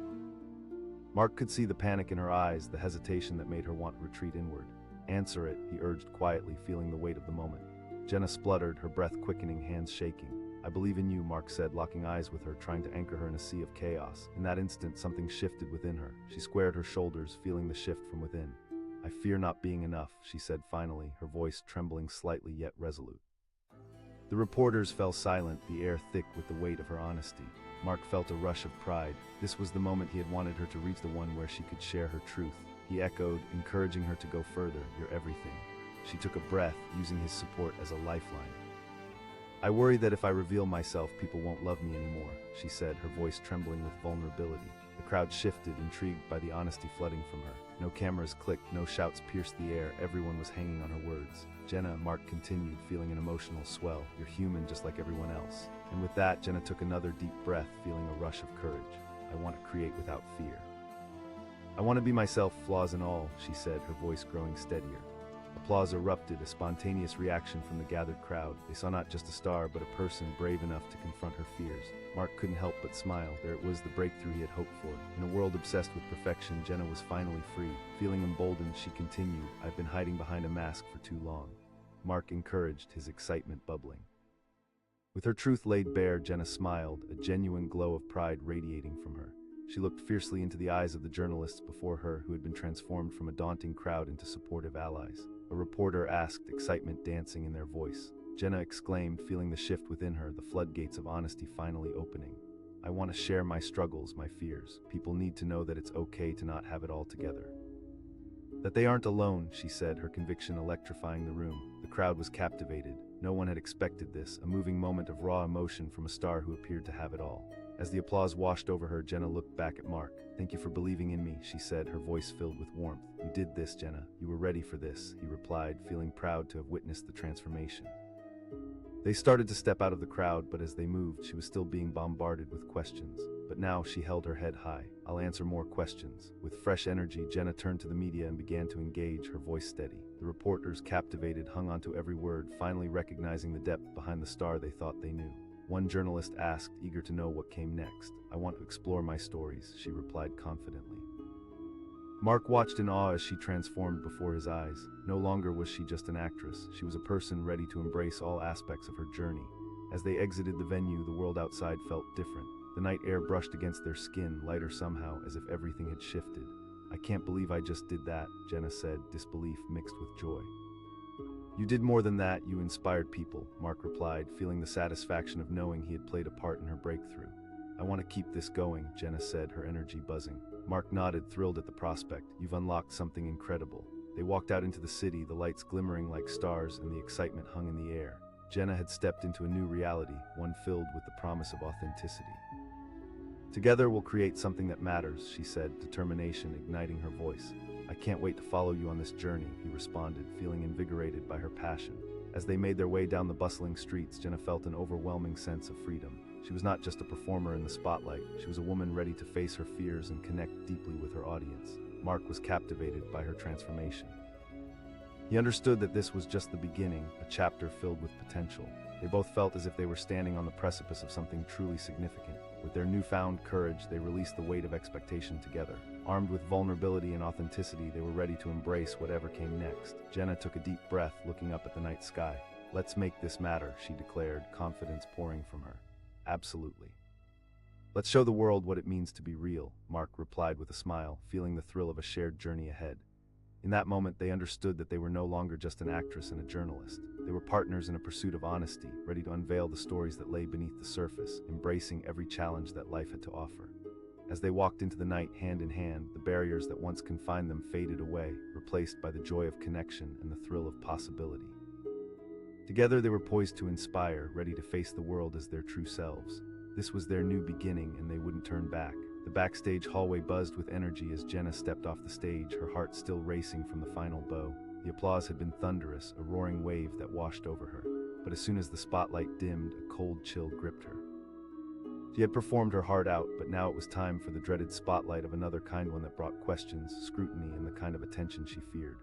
Mark could see the panic in her eyes, the hesitation that made her want to retreat inward. "Answer it," he urged quietly, feeling the weight of the moment. Jenna spluttered, her breath quickening, hands shaking. "I believe in you," Mark said, locking eyes with her, trying to anchor her in a sea of chaos. In that instant, something shifted within her. She squared her shoulders, feeling the shift from within. "I fear not being enough," she said finally, her voice trembling slightly yet resolute. The reporters fell silent, the air thick with the weight of her honesty. Mark felt a rush of pride. This was the moment he had wanted her to reach, the one where she could share her truth. He echoed, encouraging her to go further. "You're everything." She took a breath, using his support as a lifeline. "I worry that if I reveal myself, people won't love me anymore," she said, her voice trembling with vulnerability. The crowd shifted, intrigued by the honesty flooding from her. No cameras clicked, no shouts pierced the air, everyone was hanging on her words. "Jenna," Mark continued, feeling an emotional swell, "you're human just like everyone else." And with that, Jenna took another deep breath, feeling a rush of courage. "I want to create without fear. I want to be myself, flaws and all," she said, her voice growing steadier. Applause erupted, a spontaneous reaction from the gathered crowd. They saw not just a star, but a person brave enough to confront her fears. Mark couldn't help but smile. There it was, the breakthrough he had hoped for. In a world obsessed with perfection, Jenna was finally free. Feeling emboldened, she continued, "I've been hiding behind a mask for too long." Mark encouraged, his excitement bubbling. With her truth laid bare, Jenna smiled, a genuine glow of pride radiating from her. She looked fiercely into the eyes of the journalists before her, who had been transformed from a daunting crowd into supportive allies. A reporter asked, excitement dancing in their voice. Jenna exclaimed, feeling the shift within her, the floodgates of honesty finally opening. "I want to share my struggles, my fears. People need to know that it's okay to not have it all together. That they aren't alone," she said, her conviction electrifying the room. The crowd was captivated. No one had expected this, a moving moment of raw emotion from a star who appeared to have it all. As the applause washed over her, Jenna looked back at Mark. "Thank you for believing in me," she said, her voice filled with warmth. "You did this, Jenna. You were ready for this," he replied, feeling proud to have witnessed the transformation. They started to step out of the crowd, but as they moved, she was still being bombarded with questions. But now she held her head high. "I'll answer more questions." With fresh energy, Jenna turned to the media and began to engage, her voice steady. The reporters, captivated, hung onto every word, finally recognizing the depth behind the star they thought they knew. One journalist asked, eager to know what came next. "I want to explore my stories," she replied confidently. Mark watched in awe as she transformed before his eyes. No longer was she just an actress, she was a person ready to embrace all aspects of her journey. As they exited the venue, the world outside felt different. The night air brushed against their skin, lighter somehow, as if everything had shifted. "I can't believe I just did that," Jenna said, disbelief mixed with joy. "You did more than that, you inspired people," Mark replied, feeling the satisfaction of knowing he had played a part in her breakthrough. "I want to keep this going," Jenna said, her energy buzzing. Mark nodded, thrilled at the prospect. "You've unlocked something incredible." They walked out into the city, the lights glimmering like stars and the excitement hung in the air. Jenna had stepped into a new reality, one filled with the promise of authenticity. "Together we'll create something that matters," she said, determination igniting her voice. "I can't wait to follow you on this journey," he responded, feeling invigorated by her passion. As they made their way down the bustling streets, Jenna felt an overwhelming sense of freedom. She was not just a performer in the spotlight, she was a woman ready to face her fears and connect deeply with her audience. Mark was captivated by her transformation. He understood that this was just the beginning, a chapter filled with potential. They both felt as if they were standing on the precipice of something truly significant. With their newfound courage, they released the weight of expectation together. Armed with vulnerability and authenticity, they were ready to embrace whatever came next. Jenna took a deep breath, looking up at the night sky. "Let's make this matter," she declared, confidence pouring from her. "Absolutely. Let's show the world what it means to be real," Mark replied with a smile, feeling the thrill of a shared journey ahead. In that moment, they understood that they were no longer just an actress and a journalist. They were partners in a pursuit of honesty, ready to unveil the stories that lay beneath the surface, embracing every challenge that life had to offer. As they walked into the night hand in hand, the barriers that once confined them faded away, replaced by the joy of connection and the thrill of possibility. Together they were poised to inspire, ready to face the world as their true selves. This was their new beginning, and they wouldn't turn back. The backstage hallway buzzed with energy as Jenna stepped off the stage, her heart still racing from the final bow. The applause had been thunderous, a roaring wave that washed over her. But as soon as the spotlight dimmed, a cold chill gripped her. She had performed her heart out, but now it was time for the dreaded spotlight of another kind, one that brought questions, scrutiny, and the kind of attention she feared.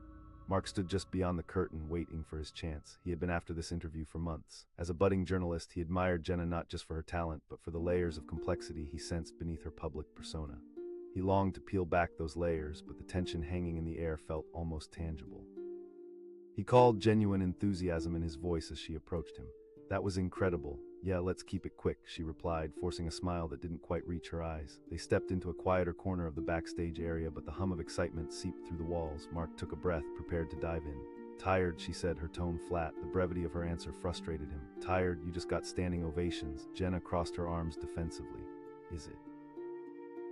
Mark stood just beyond the curtain, waiting for his chance. He had been after this interview for months. As a budding journalist, he admired Jenna not just for her talent, but for the layers of complexity he sensed beneath her public persona. He longed to peel back those layers, but the tension hanging in the air felt almost tangible. He called genuine enthusiasm in his voice as she approached him. "That was incredible. "Yeah, let's keep it quick," she replied, forcing a smile that didn't quite reach her eyes. They stepped into a quieter corner of the backstage area, but the hum of excitement seeped through the walls. Mark took a breath, prepared to dive in. "Tired," she said, her tone flat. The brevity of her answer frustrated him. "Tired? You just got standing ovations." Jenna crossed her arms defensively. "Is it?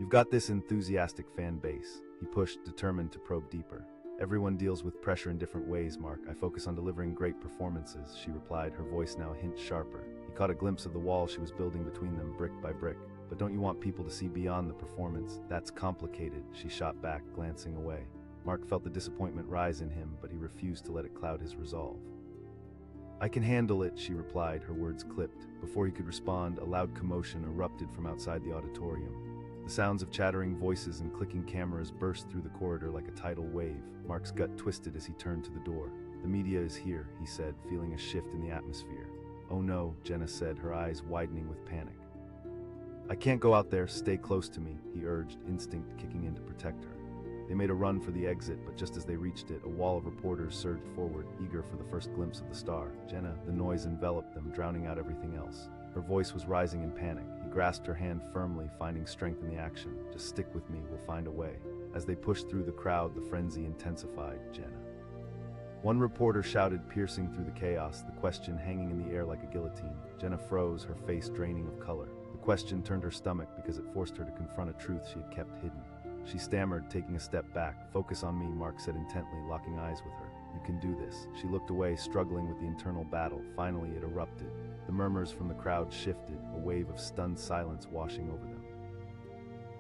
You've got this enthusiastic fan base." He pushed, determined to probe deeper. "Everyone deals with pressure in different ways, Mark. I focus on delivering great performances," she replied, her voice now a hint sharper. He caught a glimpse of the wall she was building between them, brick by brick. "But don't you want people to see beyond the performance? That's complicated," she shot back, glancing away. Mark felt the disappointment rise in him, but he refused to let it cloud his resolve. "I can handle it," she replied, her words clipped. Before he could respond, a loud commotion erupted from outside the auditorium. The sounds of chattering voices and clicking cameras burst through the corridor like a tidal wave. Mark's gut twisted as he turned to the door. "The media is here," he said, feeling a shift in the atmosphere. "Oh no," Jenna said, her eyes widening with panic. "I can't go out there, stay close to me," he urged, instinct kicking in to protect her. They made a run for the exit, but just as they reached it, a wall of reporters surged forward, eager for the first glimpse of the star. "Jenna," the noise enveloped them, drowning out everything else. Her voice was rising in panic. He grasped her hand firmly, finding strength in the action. "Just stick with me, we'll find a way." As they pushed through the crowd, the frenzy intensified. "Jenna." One reporter shouted, piercing through the chaos, the question hanging in the air like a guillotine. Jenna froze, her face draining of color. The question turned her stomach because it forced her to confront a truth she had kept hidden. She stammered, taking a step back. "Focus on me," Mark said intently, locking eyes with her. "You can do this." She looked away, struggling with the internal battle. Finally, it erupted. The murmurs from the crowd shifted, a wave of stunned silence washing over them.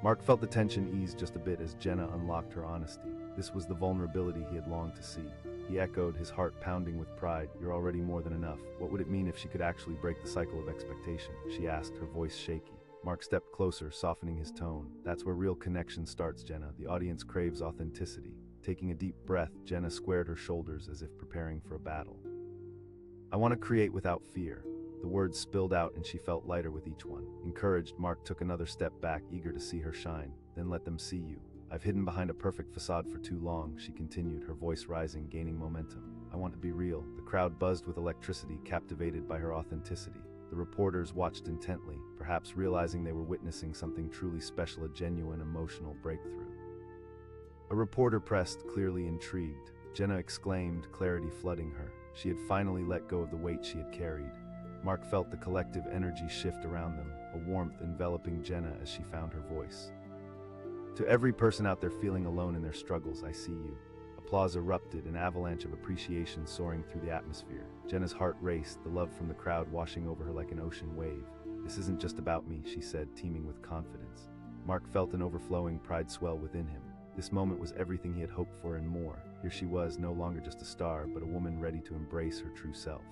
Mark felt the tension ease just a bit as Jenna unlocked her honesty. This was the vulnerability he had longed to see. He echoed, his heart pounding with pride. "You're already more than enough." What would it mean if she could actually break the cycle of expectation? She asked, her voice shaky. Mark stepped closer, softening his tone. "That's where real connection starts, Jenna. The audience craves authenticity." Taking a deep breath, Jenna squared her shoulders as if preparing for a battle. "I want to create without fear." The words spilled out and she felt lighter with each one. Encouraged, Mark took another step back, eager to see her shine. "Then let them see you." "I've hidden behind a perfect facade for too long," she continued, her voice rising, gaining momentum. "I want to be real." The crowd buzzed with electricity, captivated by her authenticity. The reporters watched intently, perhaps realizing they were witnessing something truly special, a genuine emotional breakthrough. A reporter pressed, clearly intrigued. Jenna exclaimed, clarity flooding her. She had finally let go of the weight she had carried. Mark felt the collective energy shift around them, a warmth enveloping Jenna as she found her voice. "To every person out there feeling alone in their struggles, I see you." Applause erupted, an avalanche of appreciation soaring through the atmosphere. Jenna's heart raced, the love from the crowd washing over her like an ocean wave. "This isn't just about me," she said, teeming with confidence. Mark felt an overflowing pride swell within him. This moment was everything he had hoped for and more. Here she was, no longer just a star, but a woman ready to embrace her true self.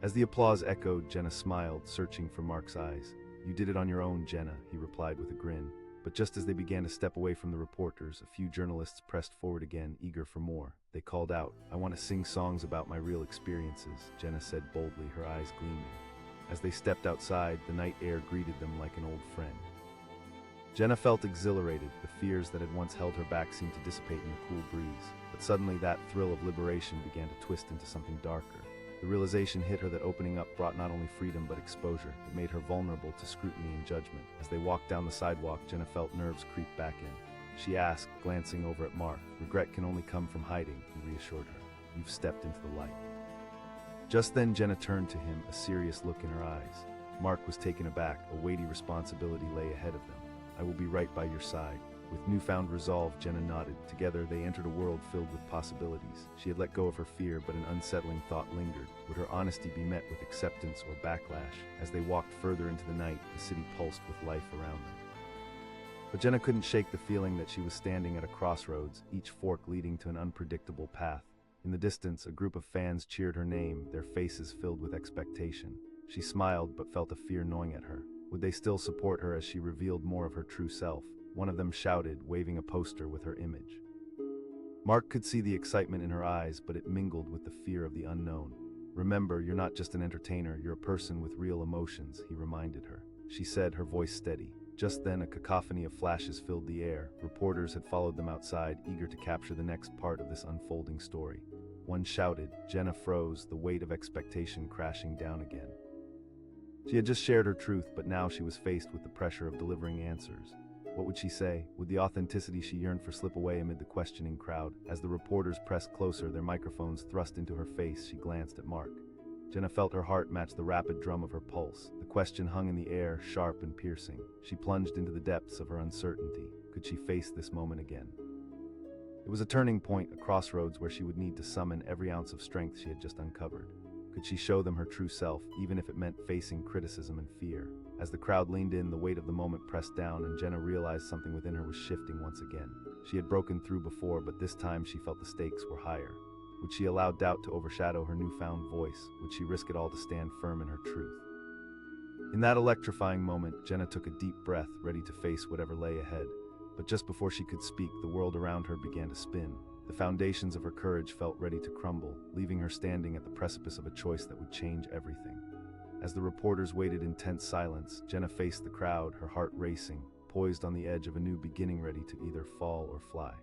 As the applause echoed, Jenna smiled, searching for Mark's eyes. "You did it on your own, Jenna," he replied with a grin. But just as they began to step away from the reporters, a few journalists pressed forward again, eager for more. They called out, "I want to sing songs about my real experiences," Jenna said boldly, her eyes gleaming. As they stepped outside, the night air greeted them like an old friend. Jenna felt exhilarated. The fears that had once held her back seemed to dissipate in the cool breeze. But suddenly that thrill of liberation began to twist into something darker. The realization hit her that opening up brought not only freedom but exposure. It made her vulnerable to scrutiny and judgment. As they walked down the sidewalk, Jenna felt nerves creep back in. She asked, glancing over at Mark. "Regret can only come from hiding," he reassured her. "You've stepped into the light." Just then Jenna turned to him, a serious look in her eyes. Mark was taken aback. A weighty responsibility lay ahead of them. "I will be right by your side." With newfound resolve, Jenna nodded. Together, they entered a world filled with possibilities. She had let go of her fear, but an unsettling thought lingered. Would her honesty be met with acceptance or backlash? As they walked further into the night, the city pulsed with life around them. But Jenna couldn't shake the feeling that she was standing at a crossroads, each fork leading to an unpredictable path. In the distance, a group of fans cheered her name, their faces filled with expectation. She smiled, but felt a fear gnawing at her. Would they still support her as she revealed more of her true self? One of them shouted, waving a poster with her image. Mark could see the excitement in her eyes, but it mingled with the fear of the unknown. "Remember, you're not just an entertainer, you're a person with real emotions," he reminded her. She said, her voice steady. Just then, a cacophony of flashes filled the air. Reporters had followed them outside, eager to capture the next part of this unfolding story. One shouted. Jenna froze, the weight of expectation crashing down again. She had just shared her truth, but now she was faced with the pressure of delivering answers. What would she say? Would the authenticity she yearned for slip away amid the questioning crowd? As the reporters pressed closer, their microphones thrust into her face, she glanced at Mark. Jenna felt her heart match the rapid drum of her pulse. The question hung in the air, sharp and piercing. She plunged into the depths of her uncertainty. Could she face this moment again? It was a turning point, a crossroads where she would need to summon every ounce of strength she had just uncovered. Could she show them her true self, even if it meant facing criticism and fear? As the crowd leaned in, the weight of the moment pressed down, and Jenna realized something within her was shifting once again. She had broken through before, but this time she felt the stakes were higher. Would she allow doubt to overshadow her newfound voice? Would she risk it all to stand firm in her truth? In that electrifying moment, Jenna took a deep breath, ready to face whatever lay ahead. But just before she could speak, the world around her began to spin. The foundations of her courage felt ready to crumble, leaving her standing at the precipice of a choice that would change everything. As the reporters waited in tense silence, Jenna faced the crowd, her heart racing, poised on the edge of a new beginning, ready to either fall or fly.